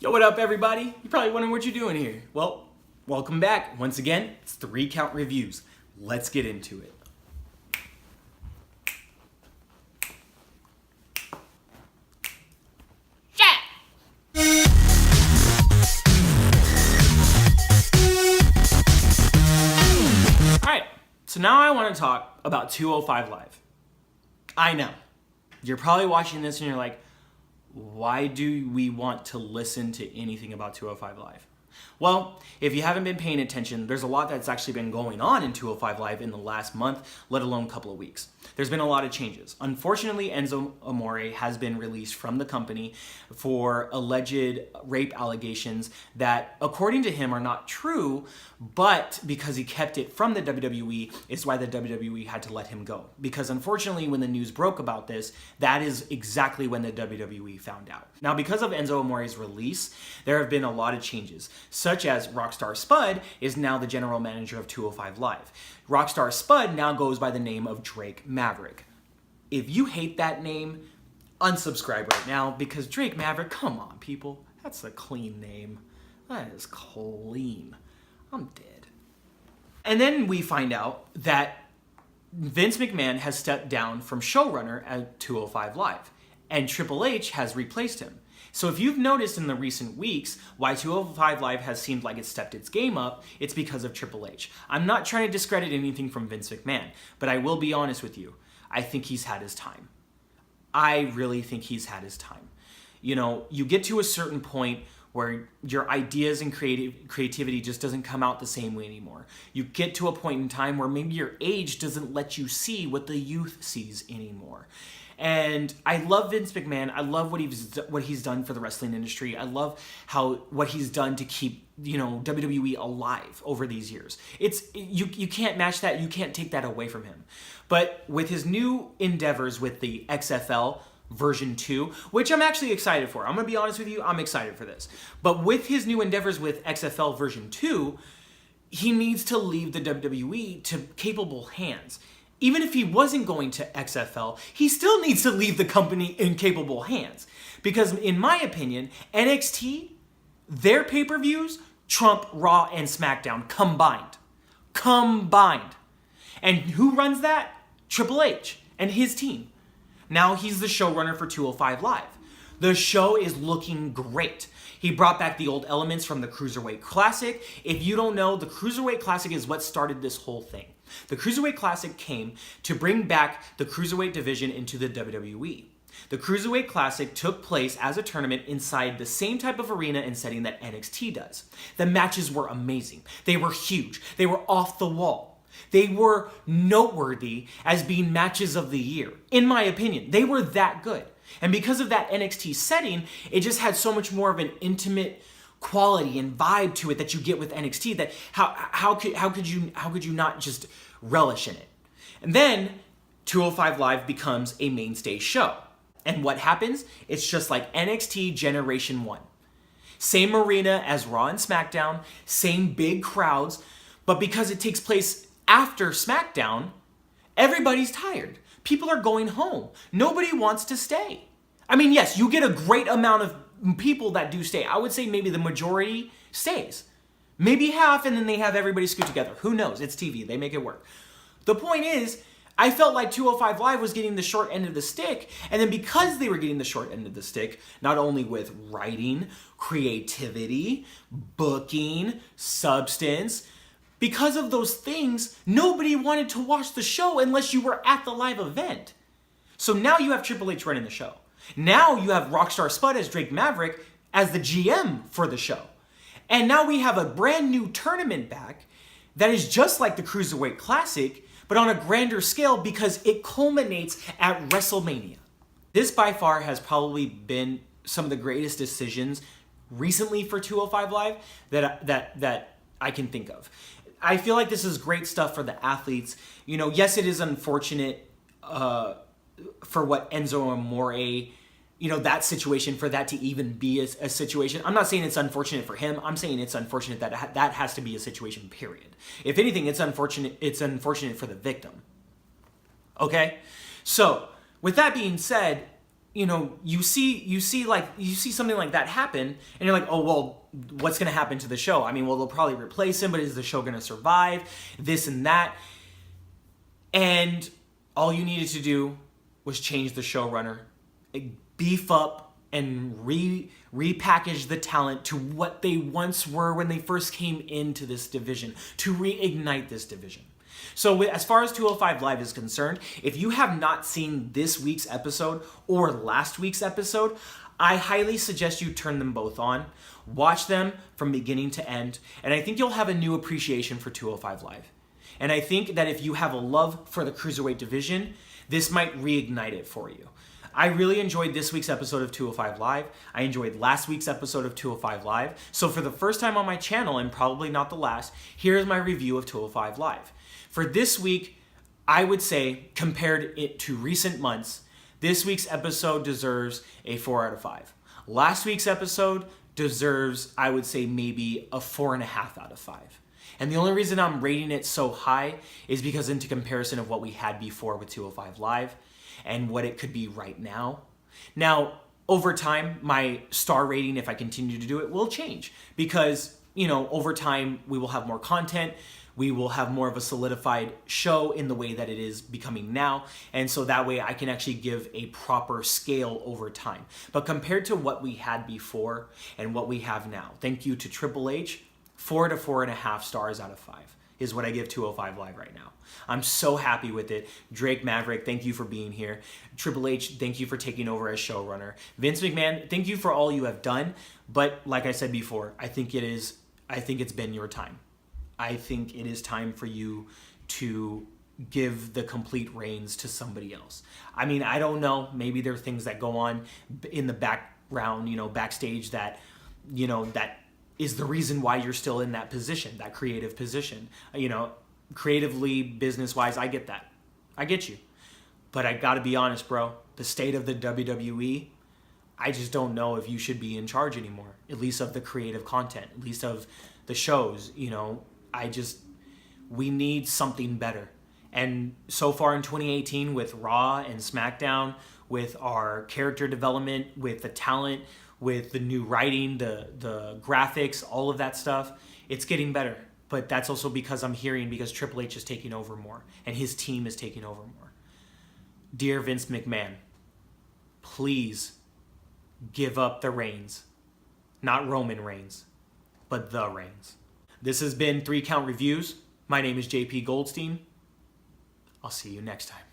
Yo, what up, everybody? You're probably wondering what you're doing here. Well, welcome back. Once again, it's 3 Count Reviews. Let's get into it. Alright, so now I want to talk about 205 Live. I know. You're probably watching this and you're like, why do we want to listen to anything about 205 Live? Well, if you haven't been paying attention, there's a lot that's actually been going on in 205 Live in the last month, let alone couple of weeks. There's been a lot of changes. Unfortunately, Enzo Amore has been released from the company for alleged rape allegations that, according to him, are not true, but because he kept it from the WWE is why the WWE had to let him go. Because unfortunately, when the news broke about this, that is exactly when the WWE found out. Now, because of Enzo Amore's release, there have been a lot of changes, such as Rockstar Spud is now the general manager of 205 Live. Rockstar Spud now goes by the name of Drake Maverick. If you hate that name, unsubscribe right now, because Drake Maverick, come on, people. That's a clean name. That is clean. I'm dead. And then we find out that Vince McMahon has stepped down from showrunner at 205 Live, and Triple H has replaced him. So if you've noticed in the recent weeks why 205 Live has seemed like it stepped its game up, it's because of Triple H. I'm not trying to discredit anything from Vince McMahon, but I will be honest with you. I think he's had his time. I really think he's had his time. You know, you get to a certain point where your ideas and creativity just doesn't come out the same way anymore. You get to a point in time where maybe your age doesn't let you see what the youth sees anymore. And I love Vince McMahon. I love what he's done for the wrestling industry. I love what he's done to keep, WWE alive over these years. You can't match that. You can't take that away from him. But with his new endeavors with the XFL version 2, which I'm actually excited for. I'm going to be honest with you, I'm excited for this. But with his new endeavors with XFL version 2, he needs to leave the WWE to capable hands. Even if he wasn't going to XFL, he still needs to leave the company in capable hands. Because in my opinion, NXT, their pay-per-views trump Raw and SmackDown combined. Combined. And who runs that? Triple H and his team. Now he's the showrunner for 205 Live. The show is looking great. He brought back the old elements from the Cruiserweight Classic. If you don't know, the Cruiserweight Classic is what started this whole thing. The Cruiserweight Classic came to bring back the Cruiserweight division into the WWE. The Cruiserweight Classic took place as a tournament inside the same type of arena and setting that NXT does. The matches were amazing. They were huge. They were off the wall. They were noteworthy as being matches of the year. In my opinion, they were that good. And because of that NXT setting, it just had so much more of an intimate quality and vibe to it that you get with NXT that how could you not just relish in it? And then 205 Live becomes a mainstay show. And what happens? It's just like NXT Generation 1. Same arena as Raw and SmackDown, same big crowds, but because it takes place after SmackDown, everybody's tired. People are going home. Nobody wants to stay. I mean, yes, you get a great amount of people that do stay. I would say maybe the majority stays. Maybe half, and then they have everybody scoot together. Who knows? It's TV. They make it work. The point is, I felt like 205 Live was getting the short end of the stick, and then because they were getting the short end of the stick, not only with writing, creativity, booking, substance, because of those things, nobody wanted to watch the show unless you were at the live event. So now you have Triple H running the show. Now you have Rockstar Spud as Drake Maverick as the GM for the show. And now we have a brand new tournament back that is just like the Cruiserweight Classic, but on a grander scale because it culminates at WrestleMania. This by far has probably been some of the greatest decisions recently for 205 Live that I can think of. I feel like this is great stuff for the athletes. Yes, it is unfortunate for what Enzo Amore, that situation, for that to even be a situation. I'm not saying it's unfortunate for him. I'm saying it's unfortunate that that has to be a situation, period. If anything, it's unfortunate for the victim. Okay? So, with that being said, you see something like that happen, and you're like, oh well, what's going to happen to the show? I mean, well, they'll probably replace him, but is the show going to survive? This and that. And all you needed to do was change the showrunner, beef up and repackage the talent to what they once were when they first came into this division, to reignite this division. So as far as 205 Live is concerned, if you have not seen this week's episode or last week's episode, I highly suggest you turn them both on, watch them from beginning to end, and I think you'll have a new appreciation for 205 Live. And I think that if you have a love for the Cruiserweight division, this might reignite it for you. I really enjoyed this week's episode of 205 Live. I enjoyed last week's episode of 205 Live. So for the first time on my channel, and probably not the last, here's my review of 205 Live. For this week, I would say, compared it to recent months, this week's episode deserves a 4 out of 5. Last week's episode deserves, I would say, maybe a 4.5 out of 5. And the only reason I'm rating it so high is because into comparison of what we had before with 205 Live and what it could be right now. Now, over time, my star rating, if I continue to do it, will change because, over time, we will have more content. We will have more of a solidified show in the way that it is becoming now. And so that way I can actually give a proper scale over time. But compared to what we had before and what we have now, thank you to Triple H, 4 to 4.5 stars out of 5 is what I give 205 Live right now. I'm so happy with it. Drake Maverick, thank you for being here. Triple H, thank you for taking over as showrunner. Vince McMahon, thank you for all you have done. But like I said before, I think it's been your time. I think it is time for you to give the complete reins to somebody else. I mean, I don't know. Maybe there are things that go on in the background, backstage that is the reason why you're still in that position, that creative position. Creatively, business-wise, I get that. I get you. But I gotta be honest, bro. The state of the WWE, I just don't know if you should be in charge anymore, at least of the creative content, at least of the shows, we need something better. And so far in 2018 with Raw and SmackDown, with our character development, with the talent, with the new writing, the graphics, all of that stuff, it's getting better. But that's also because because Triple H is taking over more and his team is taking over more. Dear Vince McMahon, please give up the reins. Not Roman Reigns, but the Reigns. This has been 3 Count Reviews. My name is JP Goldstein. I'll see you next time.